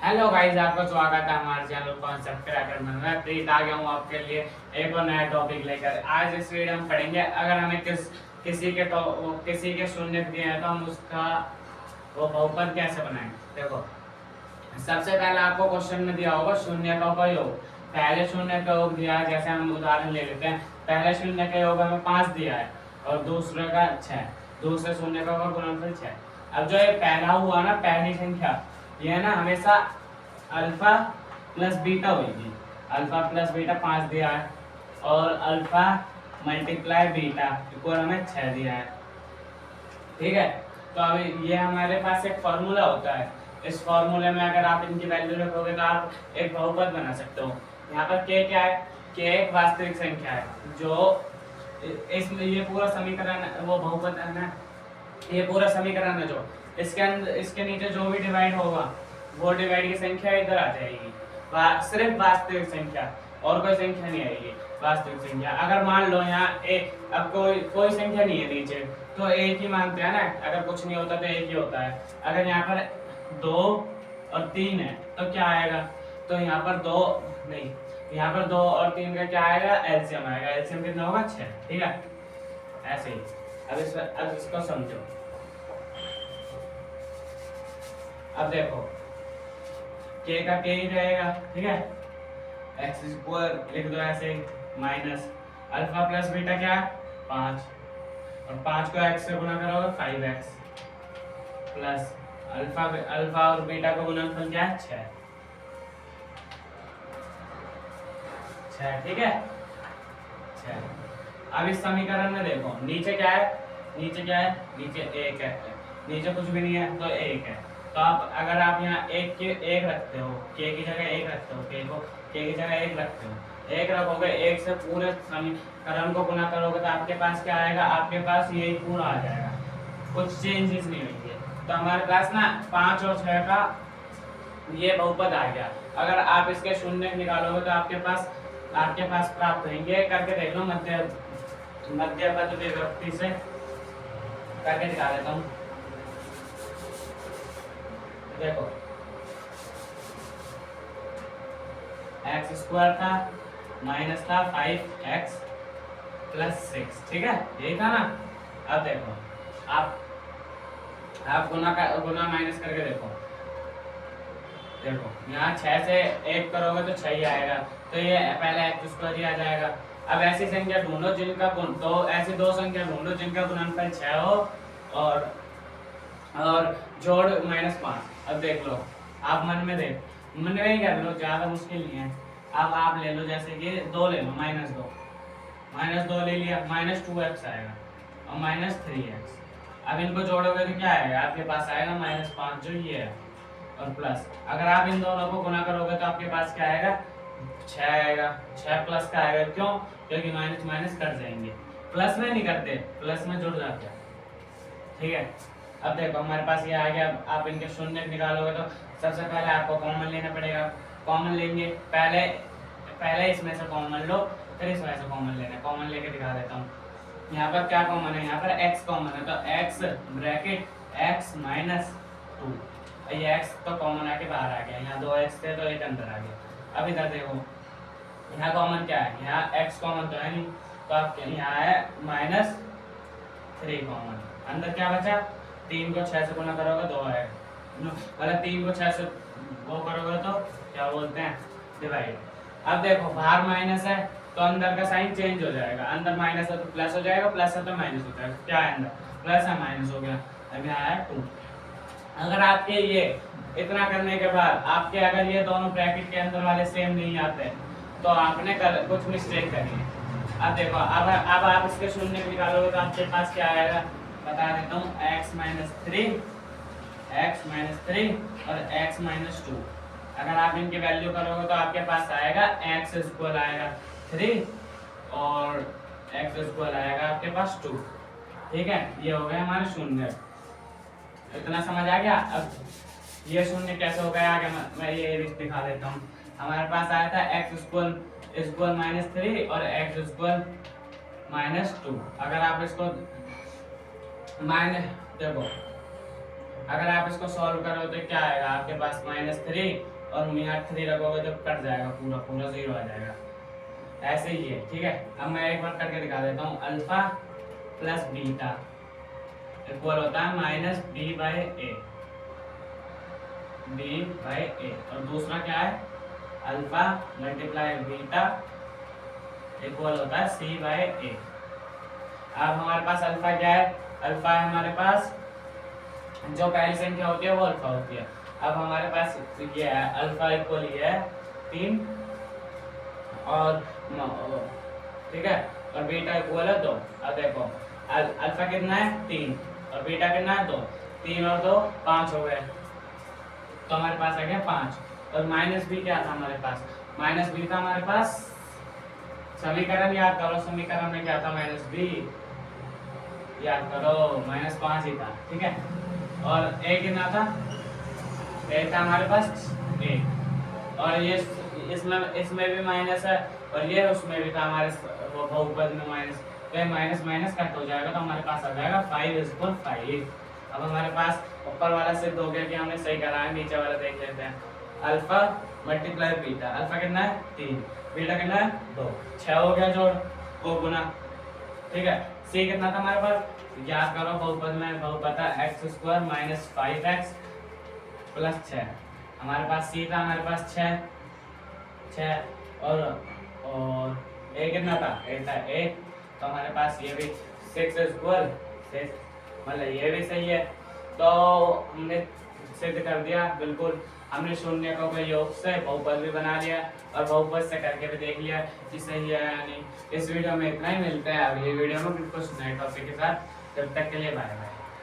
Hello guys, आपका स्वागत है हमारे चैनल कॉन्सेप्ट क्रैकर में। मैं प्रीत आ गया हूँ आपके लिए एक और नया टॉपिक लेकर। आज इस वीडियो में पढ़ेंगे, अगर हमें किसी के शून्य दिए हैं तो हम उसका वो बहुपद कैसे बनाएं। देखो, सबसे पहले आपको क्वेश्चन में दिया होगा शून्य का उपयोग। पहले शून्य का योग दिया है, जैसे हम उदाहरण ले लेते हैं। पहले शून्य का योग हमें 5 दिया है और दूसरे का 6, दूसरे शून्य का गुणनफल 6। अब जो ये पहला हुआ ना, पहली संख्या, ये ना हमेशा अल्फा प्लस बीटा होगी। अल्फा प्लस बीटा 5 दिया है और अल्फा मल्टीप्लाई बीटा इक्वल हमें 6 दिया है। ठीक है, तो अब ये हमारे पास एक फॉर्मूला होता है। इस फॉर्मूले में अगर आप इनकी वैल्यू रखोगे तो आप एक बहुपद बना सकते हो। यहाँ पर के क्या है? के एक वास्तविक संख्या है जो इसमें ये पूरा समीकरण वो बहुपद है ना, ये पूरा समीकरण है जो इसके अंदर, इसके नीचे जो भी डिवाइड होगा वो डिवाइड की संख्या इधर आ जाएगी। सिर्फ वास्तविक संख्या, और कोई संख्या नहीं आएगी। वास्तविक संख्या अगर मान लो यहाँ एक, अब कोई संख्या नहीं है नीचे, तो एक ही मानते हैं ना। अगर कुछ नहीं होता तो एक ही होता है। अगर यहाँ पर 2 और 3 है तो क्या आएगा? तो यहाँ पर 2 नहीं, यहाँ पर 2 और 3 का क्या आएगा? एलसीएम आएगा। एलसीएम कितना होगा? 6। ठीक है, ऐसे ही। अब इसको समझो। अब देखो, के का के ही रहेगा। ठीक है, एक्स स्क्वायर लिख दो ऐसे, माइनस अल्फा प्लस बीटा क्या है? 5, और 5 को एक्स से गुणा करोगे 5x, प्लस अल्फा और बीटा का गुणनफल क्या है? 6। ठीक है, 6। अब इस समीकरण में देखो, नीचे क्या है? नीचे 1 है। नीचे कुछ भी नहीं है तो 1 है। तो आप अगर आप यहाँ एक रखते हो, के की जगह 1 रखते हो, के की जगह 1 रखते हो, 1 रखोगे, 1 से पूरे समीकरण को गुना करोगे तो आपके पास क्या आएगा? आपके पास यही पूरा आ जाएगा, कुछ चेंजेस नहीं होंगे। तो हमारे पास ना 5 और 6 का ये बहुपद आ गया। अगर आप इसके शून्य निकालोगे तो आपके पास प्राप्त होंगे। करके देख लो, मध्यपद विभक्ति से करके दिखा देता हूँ। देखो, एक्स स्क्वायर था माइनस था 5x प्लस 6। ठीक है, यही था ना। अब देखो, आप गुना माइनस करके देखो। यहाँ 6 से 1 करोगे तो 6 ही आएगा, तो ये पहले एक्स स्क्वायर ही आ जाएगा। अब ऐसी संख्या ढूंढो जिनका ऐसी दो संख्या ढूंढो जिनका गुणनफल 6 हो और जोड़ -5। अब देख लो, आप मन में ही कर लो, ज्यादा मुश्किल नहीं है। अब आप ले लो, जैसे कि 2 ले लो, -2 ले लिया, -2x आएगा और -3x। अब इनको जोड़ोगे तो क्या आएगा? आपके पास आएगा -5 जो ये है, और प्लस अगर आप इन दोनों को गुना करोगे तो आपके पास क्या आएगा? 6 आएगा। 6 प्लस का आएगा, क्यों? क्योंकि माइनस माइनस कट जाएंगे। प्लस में नहीं करते, प्लस में जुड़ जाते हैं। ठीक है, अब देखो हमारे पास ये आ गया। आप इनके शून्य निकालोगे तो सबसे पहले आपको कॉमन लेना पड़ेगा। कॉमन लेंगे, पहले इसमें से कॉमन लो, फिर इसमें से कॉमन लेना। कॉमन लेके दिखा देता हूँ। यहाँ पर क्या कॉमन है? यहाँ पर x कॉमन है, तो x ब्रैकेट x -2, ये x तो कॉमन आके बाहर आ गया। यहाँ 2x थे तो एक अंदर आ गया। अब इधर देखो, यहाँ कॉमन क्या है? यहाँ x कॉमन तो है नहीं, तो आप यहाँ है -3 कॉमन। अंदर क्या बचा? 3 को 6 से गुना करोगे 2 है, मतलब 3 को 6 से वो करोगे तो क्या बोलते हैं? डिवाइड। अब देखो, बाहर माइनस है तो अंदर का साइन चेंज हो जाएगा। अंदर माइनस है तो प्लस हो जाएगा, प्लस है तो माइनस हो जाएगा। क्या है? अंदर प्लस है, माइनस हो गया। अब यहाँ है 2। अगर आपके ये इतना करने के बाद आपके अगर ये दोनों ब्रैकेट के अंदर वाले सेम नहीं आते तो आपने कुछ मिस्टेक करी है। अब देखो, अब आप इसके शून्य निकालोगे तो आपके पास क्या आएगा? बता देता हूँ, x -3 और x -2। अगर आप इनकी वैल्यू करोगे तो आपके पास आएगा x स्क्वायर आएगा 3 और x स्क्वायर आएगा आपके पास 2। ठीक है, ये हो गए हमारे शून्य। इतना समझ आ गया? अब ये शून्य कैसे हो गया आगे मैं ये दिखा देता हूँ। हमारे पास आया था x स्क्वायर -3 और x स्क्वायर -2। अगर आप इसको देखो, अगर आप इसको सॉल्व करो तो क्या आएगा आपके पास -3 और यहाँ 3 रखोगे तो कट जाएगा, पूरा पूरा 0 आ जाएगा। ऐसे ही है, ठीक है। अब मैं एक बार करके दिखा देता हूँ। अल्फा प्लस बीटा इक्वल होता है -b/a, b/a। और दूसरा क्या है, अल्फा मल्टीप्लाई बीटा इक्वल होता है c/a। अब हमारे पास अल्फा क्या है, अल्फा है हमारे पास जो पहली संख्या होती है वो अल्फा होती है। अब हमारे पास ये है अल्फा इक्वल ये है 3 और 9, ठीक है। और बीटा इक्वल है 2। अब देखो अल्फा कितना है 3 और बीटा कितना है 2, 3 और 2 5 हो गए, तो हमारे पास आ गया 5। और माइनस बी क्या था हमारे पास, माइनस बी था हमारे पास, समीकरण याद करो, समीकरण में क्या था -b, याद करो -5 ही था, ठीक है। और a कितना था, a था हमारे पास 1। और ये इसमें भी माइनस है और ये उसमें भी था हमारे वो बहुपद में माइनस, तो ये माइनस माइनस कट हो जाएगा, तो हमारे पास आ जाएगा 5 अब हमारे पास ऊपर वाला सिद्ध हो गया कि हमने सही करा है। नीचे वाला देख लेते हैं। अल्फा मल्टीप्लाई बीटा, अल्फा कितना है 3, बीटा कितना है 2, 6 हो गया जोड़ वो गुना, ठीक है। सी कितना था हमारे पास, याद करो बहुपद में बहुपद था x² - 5x + 6। हमारे पास सी था हमारे पास 6 और a कितना था, a था 1, तो हमारे पास ये भी 6² 6, मतलब ये भी सही है। तो हमने सिद्ध कर दिया, बिल्कुल हमने शून्य को कोई योग से बहुपद भी बना लिया और बहुपद से करके भी देख लिया कि सही है या नहीं। इस वीडियो में इतना ही, मिलते हैं अगली वीडियो में कुछ नए टॉपिक के साथ। जब तक के लिए बाय बाय।